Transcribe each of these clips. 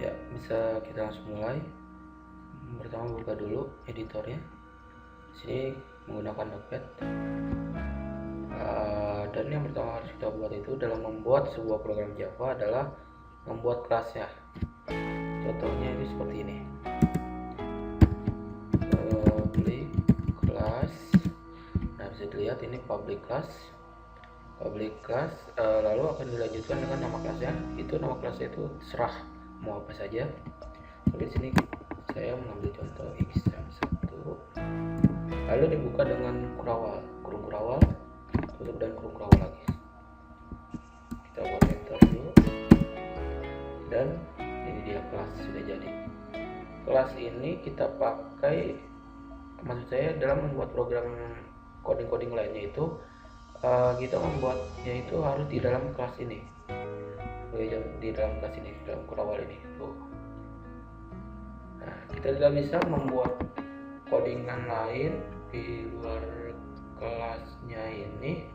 Ya, bisa kita langsung mulai. Pertama buka dulu editornya. Di sini menggunakan Notepad. Dan yang pertama harus kita buat itu dalam membuat sebuah program Java adalah membuat kelasnya. Contohnya ini seperti ini. Public class. Nah, bisa dilihat ini public class. Lalu akan dilanjutkan dengan nama kelasnya. Itu nama kelasnya itu terserah mau apa saja. Di sini saya mengambil contoh xm1, lalu dibuka dengan kurung kurawal, tutup dan kurung kurawal lagi. Kita buat enter dulu, dan ini dia kelas sudah jadi. Kelas ini kita pakai, maksud saya dalam membuat program coding lainnya itu kita membuatnya itu harus di dalam kelas ini, di dalam kelas ini, di dalam kurawal ini tuh. Nah, kita tidak bisa membuat codingan lain di luar kelasnya ini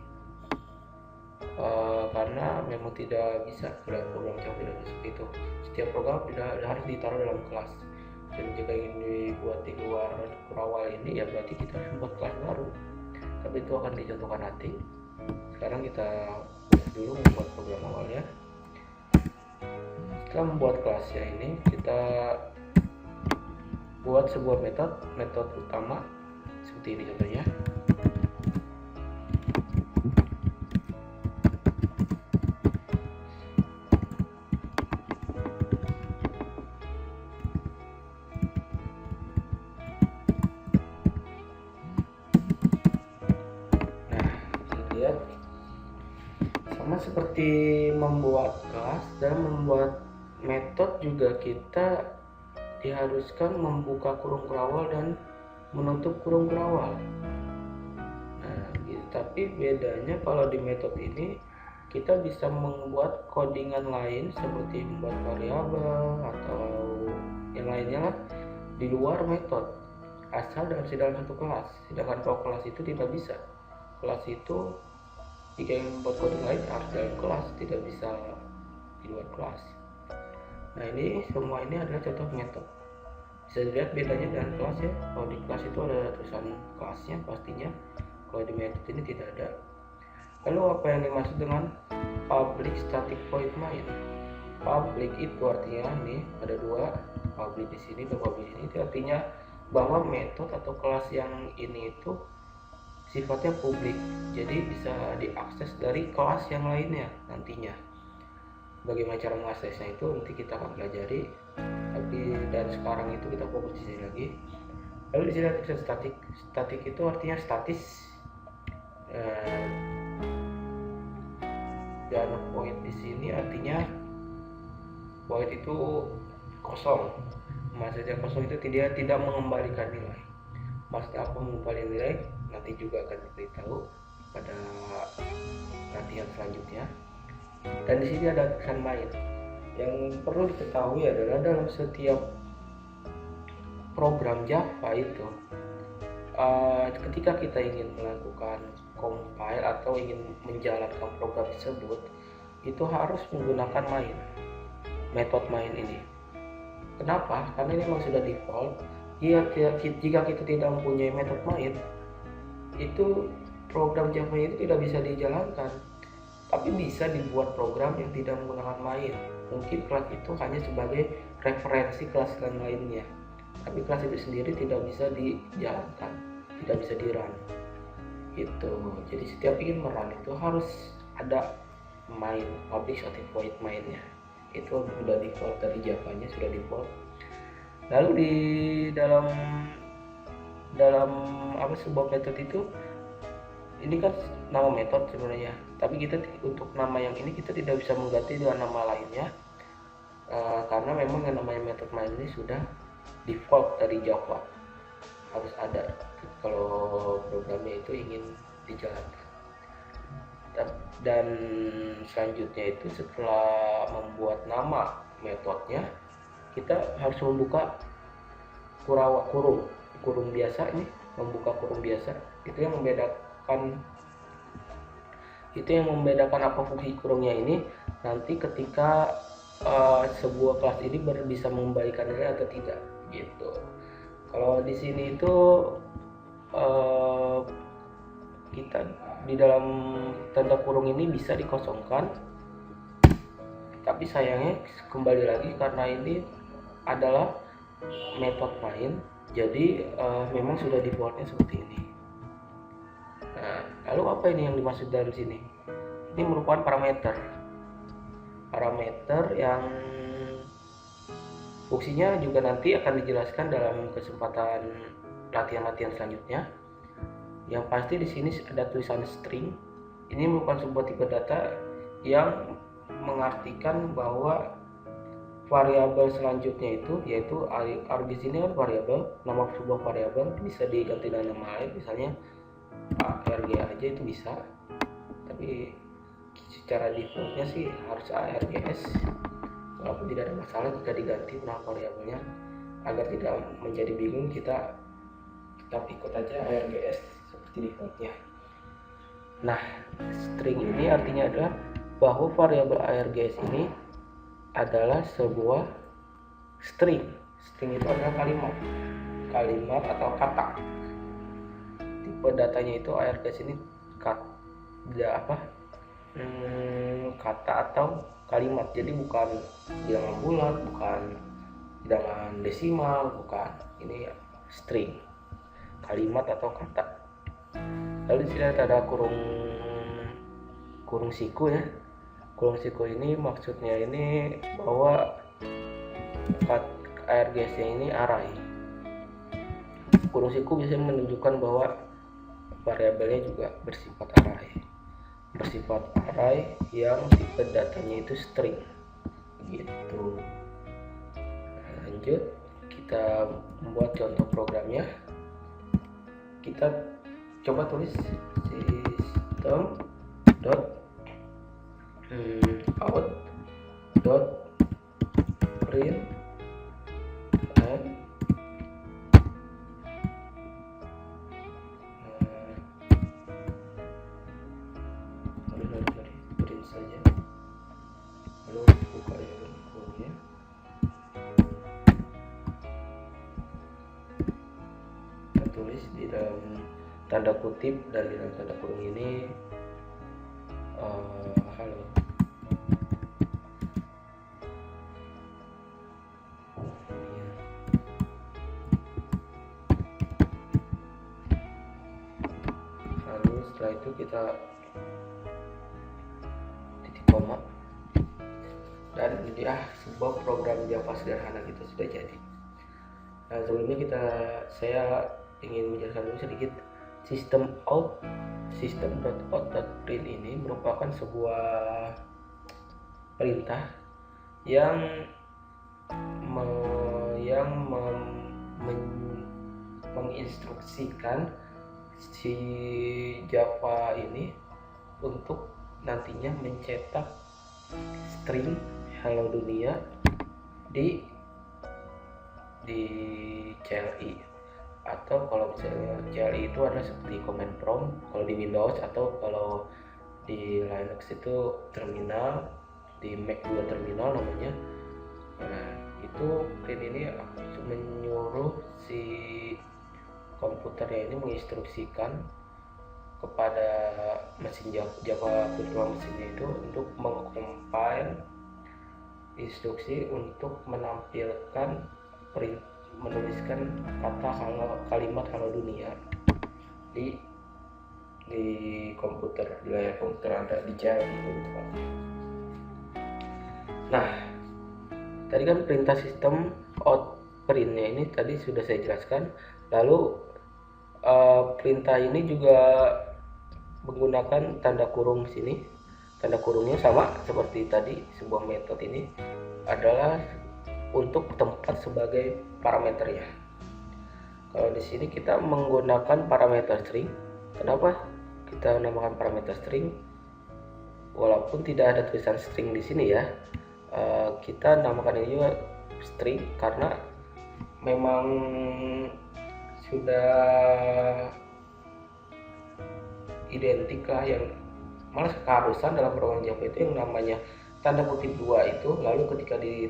karena memang tidak bisa, dalam program Java tidak seperti itu. Setiap program tidak harus ditaruh dalam kelas. Dan jika ingin dibuat di luar kurawal ini, ya berarti kita harus membuat kelas baru. Tapi itu akan dicontohkan nanti. Sekarang kita dulu membuat program awalnya. Setelah membuat kelasnya ini, kita buat sebuah metode utama seperti ini contohnya. Nah, lihat sama seperti membuat kelas, dalam membuat metode juga kita diharuskan membuka kurung kurawal dan menutup kurung kurawal. Nah, gitu. Tapi bedanya kalau di metode ini kita bisa membuat codingan lain seperti membuat variabel atau yang lainnya lah di luar metode, asal dalam satu kelas. Sedangkan kalau kelas itu tidak bisa. Kelas itu jika ingin membuat coding lain harus dalam kelas, tidak bisa di luar kelas. Nah, ini semua ini adalah contoh metode. Bisa dilihat bedanya dengan kelas ya. Kalau di kelas itu ada tulisan kelasnya pastinya. Kalau di metode ini tidak ada. Lalu apa yang dimaksud dengan public static void main? Public itu artinya nih ada dua, public di sini dan public di sini. Itu artinya bahwa metode atau kelas yang ini itu sifatnya publik, jadi bisa diakses dari kelas yang lainnya nantinya. Bagaimana cara mengaksesnya itu nanti kita akan pelajari, tapi dan sekarang itu kita fokus di sini lagi. Lalu di sini ada tulisan static. Static itu artinya statis, dan void di sini artinya void itu kosong. Maksudnya kosong itu tidak mengembalikan nilai. Maksudnya apa mengembalikan nilai? Nanti juga akan diberitahu pada latihan selanjutnya. Dan di sini ada tulisan main. Yang perlu diketahui adalah dalam setiap program Java itu, ketika kita ingin melakukan compile atau ingin menjalankan program tersebut, itu harus menggunakan main, metode main ini. Kenapa? Karena ini memang sudah default. Jika kita tidak mempunyai metode main, itu program Java itu tidak bisa dijalankan. Tapi bisa dibuat program yang tidak menggunakan main. Mungkin kelas itu hanya sebagai referensi kelas lainnya, tapi kelas itu sendiri tidak bisa dijalankan, tidak bisa di run itu. Jadi setiap ingin merun itu harus ada main, public static void mainnya. Itu sudah default dari Java-nya, sudah default. Lalu di dalam apa sebuah metode itu, ini kan nama metode sebenarnya, tapi kita untuk nama yang ini kita tidak bisa mengganti dengan nama lainnya, karena memang yang namanya metode main ini sudah default dari Java, harus ada kalau programnya itu ingin dijalankan. Dan selanjutnya itu setelah membuat nama metodenya, kita harus membuka kurung biasa. Ini membuka kurung biasa, itu yang membedakan apa fungsi kurungnya ini. Nanti ketika sebuah kelas ini bisa mengembalikan nilai atau tidak gitu. Kalau di sini itu kita di dalam tanda kurung ini bisa dikosongkan, tapi sayangnya kembali lagi karena ini adalah metode main, jadi memang sudah defaultnya seperti ini. Nah, lalu apa ini yang dimaksud dalam sini? Ini merupakan parameter yang fungsinya juga nanti akan dijelaskan dalam kesempatan latihan-latihan selanjutnya. Yang pasti di sini ada tulisan string. Ini merupakan sebuah tipe data yang mengartikan bahwa variabel selanjutnya itu yaitu args ini kan variabel, nama sebuah variabel bisa diganti dengan nama lain, misalnya arg aja itu bisa, tapi secara defaultnya sih harus args, walaupun tidak ada masalah jika diganti nama variabelnya. Agar tidak menjadi bingung, kita tetap ikut aja args seperti defaultnya. Nah, string ini artinya adalah bahwa variabel args ini adalah sebuah string. String itu adalah kalimat atau kata. Tipe datanya itu args ini kata atau kalimat. Jadi bukan bilangan bulat, bukan bilangan desimal, bukan. Ini string, kalimat atau kata. Lalu di sini ada kurung siku ya. Kurung siku ini maksudnya ini bahwa args-nya ini array. Kurung siku bisa menunjukkan bahwa variabelnya juga bersifat array yang tipe datanya itu string gitu. Lanjut, kita membuat contoh programnya. Kita coba tulis system out print print saja, lalu buka kurungnya. Kita tulis di dalam tanda kutip dan di dalam tanda kurung ini halo. Lalu setelah itu kita titik koma, dan ya sebuah program Java sederhana kita sudah jadi. Nah, sebelumnya saya ingin menjelaskan dulu sedikit. System.out.print ini merupakan sebuah perintah yang menginstruksikan si Java ini untuk nantinya mencetak string hello dunia di CLI, atau kalau misalnya CLI itu adalah seperti command prompt kalau di Windows, atau kalau di Linux itu terminal, di Mac juga terminal namanya. Nah, itu print ini menyuruh si komputernya ini menginstruksikan kepada mesin Java virtual mesinnya itu untuk mengcompile instruksi untuk menuliskan kata kalimat halo dunia di komputer, di layar komputer Anda, di CLI gitu. Nah, tadi kan perintah sistem out printnya ini tadi sudah saya jelaskan. Lalu perintah ini juga menggunakan tanda kurung sini. Tanda kurungnya sama seperti tadi, sebuah metode ini adalah untuk tempat sebagai parameternya. Kalau di sini kita menggunakan parameter string. Kenapa kita namakan parameter string? Walaupun tidak ada tulisan string di sini ya, kita namakan ini juga string karena memang sudah identik lah, yang malah keharusan dalam program Java itu yang namanya tanda kutip 2 itu, lalu ketika di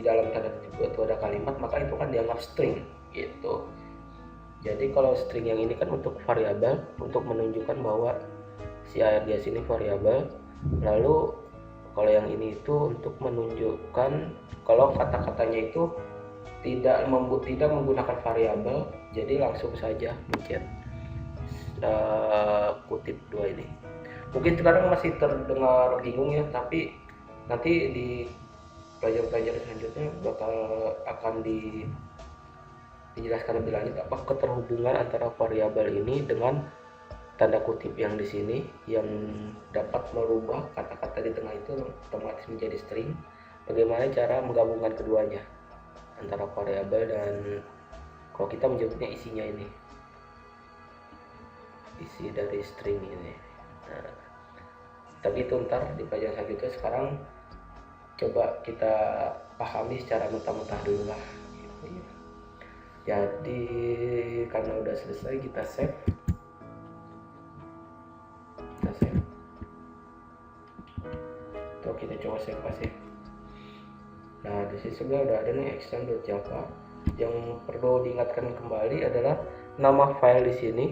dalam tanda kutip 2 itu ada kalimat, maka itu kan dianggap string gitu. Jadi kalau string yang ini kan untuk variabel, untuk menunjukkan bahwa si alias ini variabel. Lalu kalau yang ini itu untuk menunjukkan kalau kata-katanya itu tidak menggunakan variabel, jadi langsung saja mencet kutip 2 ini. Mungkin sekarang masih terdengar bingung ya, tapi nanti di pelajaran selanjutnya akan dijelaskan lebih lanjut apa keterhubungan antara variabel ini dengan tanda kutip yang di sini yang dapat merubah kata-kata di tengah itu otomatis menjadi string. Bagaimana cara menggabungkan keduanya antara variabel dan kalau kita menyebutnya isinya ini, isi dari string ini. Nah, tapi itu ntar di pelajaran selanjutnya. Sekarang coba kita pahami secara mentah-mentah dulu lah gitu ya. Jadi karena udah selesai, kita save. Atau kita coba save as. Nah di sini sebenarnya udah ada nih exam.java. Yang perlu diingatkan kembali adalah nama file di sini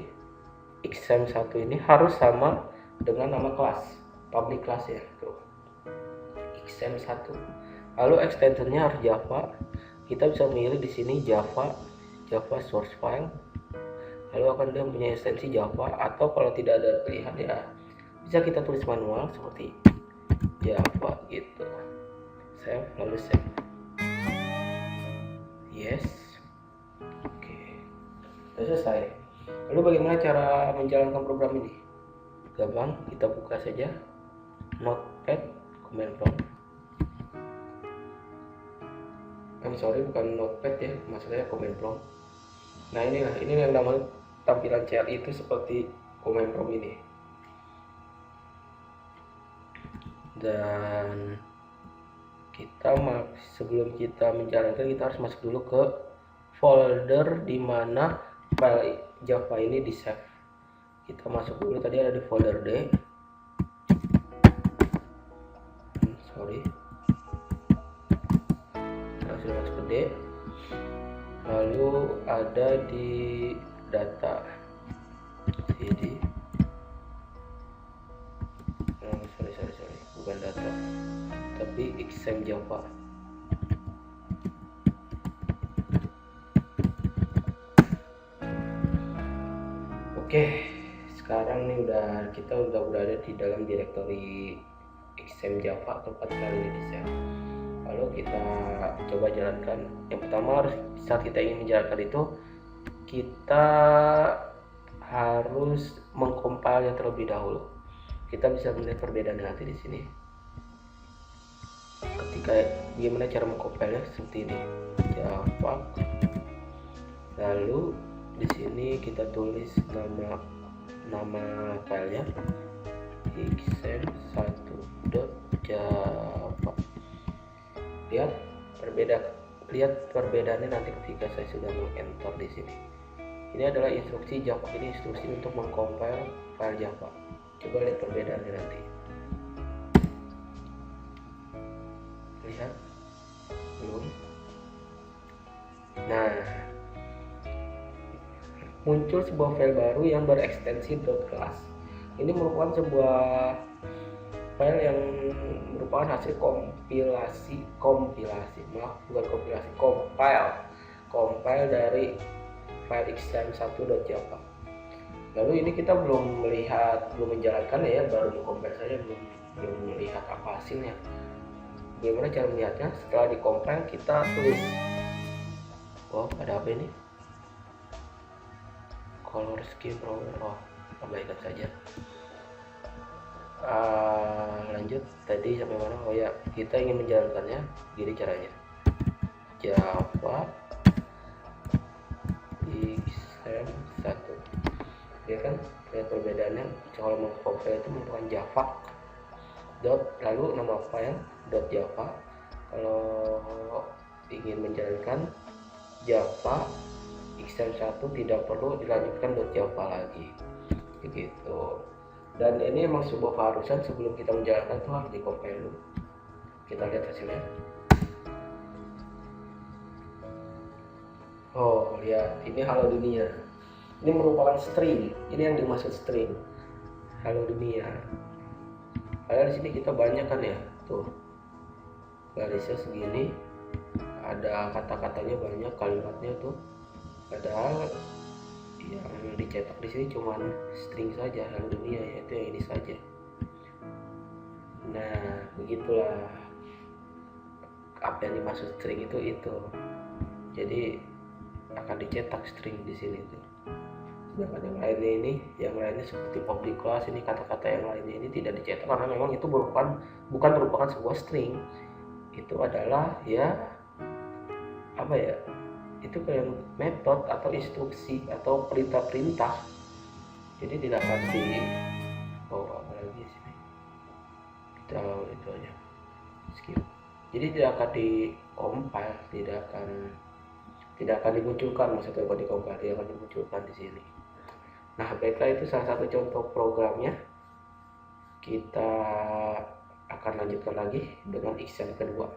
exam1 ini harus sama dengan nama kelas, public class ya tuh, exam1. Lalu extensionnya harus Java. Kita bisa memilih di sini Java source file. Lalu akan dia punya ekstensi Java, atau kalau tidak ada pilihan ya bisa kita tulis manual seperti Java gitu. Save, lalu save. Yes. Oke. Sudah selesai. Lalu bagaimana cara menjalankan program ini? Gampang, kita buka saja Notepad, command prompt. Bukan Notepad ya, maksudnya command prompt. Nah ini yang namanya tampilan CLI itu seperti command prompt ini. Dan kita sebelum kita menjalankan, kita harus masuk dulu ke folder di mana file Java ini di save. Kita masuk dulu, tadi ada di folder D. Nah, sudah masuk ke D. Lalu ada di data cd. Sorry, bukan data, tapi exam Java. Oke, sekarang nih kita udah berada di dalam direktori exam Java tempat kali ini di save. Lalu kita coba jalankan. Yang pertama harus, saat kita ingin menjalankan itu, kita harus mengcompile terlebih dahulu. Kita bisa melihat perbedaan nanti di sini. Ketika bagaimana cara mengcompile seperti ini, Java. Lalu di sini kita tulis nama filenya exam1.java. Lihat perbedaannya nanti ketika saya sudah meng-enter di sini. Ini adalah instruksi Java, ini instruksi untuk mengcompile file Java. Coba lihat perbedaannya nanti. Lihat belum? Nah, muncul sebuah file baru yang berekstensi .class. Ini merupakan sebuah file yang merupakan hasil compile dari file exam1.java. Lalu ini kita belum menjalankan ya, baru mengcompile saja, belum melihat apa hasilnya. Bagaimana cara melihatnya? Setelah dikompil kita tulis, wow, ada apa ini? Color scheme, abaikan saja. Lanjut, tadi sampai mana? Oh ya, kita ingin menjalankannya, gini caranya. Java exam1, ya kan? Lihat perbedaannya. Kalau mengcompile itu menggunakan Java lalu nama file .java. Kalau ingin menjalankan Java exam1 tidak perlu dilanjutkan .java lagi, begitu. Dan ini memang sebuah keharusan sebelum kita menjalankan itu harus dikompil dulu. Kita lihat hasilnya. Oh, lihat, ini halo dunia. Ini merupakan string. Ini yang dimaksud string. Halo dunia. Padahal di sini kita banyak kan ya, tuh garisnya segini, ada kata-katanya banyak, kalimatnya tuh. Padahal yang dicetak di sini cuman string saja, halo dunia, yaitu yang ini saja. Nah, begitulah apa yang dimaksud string itu. Jadi akan dicetak string di sini tuh. Sedangkan yang lainnya yang lainnya seperti public class, ini kata-kata yang lainnya ini tidak dicetak karena memang itu bukan merupakan sebuah string. Itu adalah ya apa ya? Itu kayak metode atau instruksi atau perintah-perintah. Jadi tidak akan apa lagi sini. Kita itu aja. Skip. Jadi tidak akan di-compile, tidak akan dimunculkan, maksudnya kalau di-compile dia akan dimunculkan di sini. Nah, baiklah, itu salah satu contoh programnya. Kita akan lanjutkan lagi dengan X yang kedua.